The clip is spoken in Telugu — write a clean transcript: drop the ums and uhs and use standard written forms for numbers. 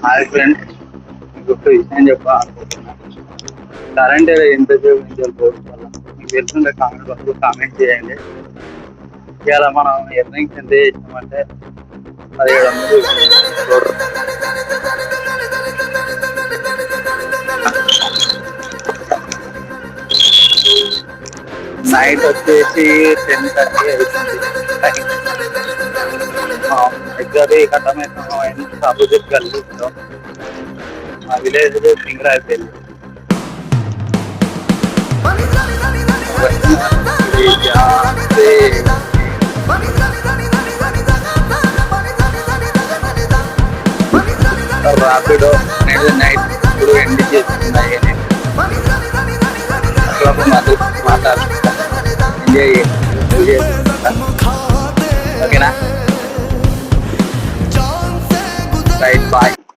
హాయ్ ఫ్రెండ్స్, మీకు ఒక విషయం చెప్పాలనుకుంటున్నాను. కరెంట్ ఎంతసేపు నుంచి పోవడం వల్ల మీకు తెలుసుంటే కామెంట్ బాక్స్లో కామెంట్ చేయండి. ఇవాళ మనం ఎర్నింగ్స్ ఎంత చేసినామంటే 1700. నైట్ వచ్చేసి 10:30 అవుతుంది. ఎగ్జాక్ట్లీ కట్టమైనా అపోజిట్ కలిగిస్తాం. మా విలేజ్ సింగరాయపల్లి. రాపిడో అనేది నైట్ ఇప్పుడు ఎండ్ చేస్తున్నాయి. మాట్లాడుకుంటా ఎంజాయ్ ఓకేనా. Right, bye.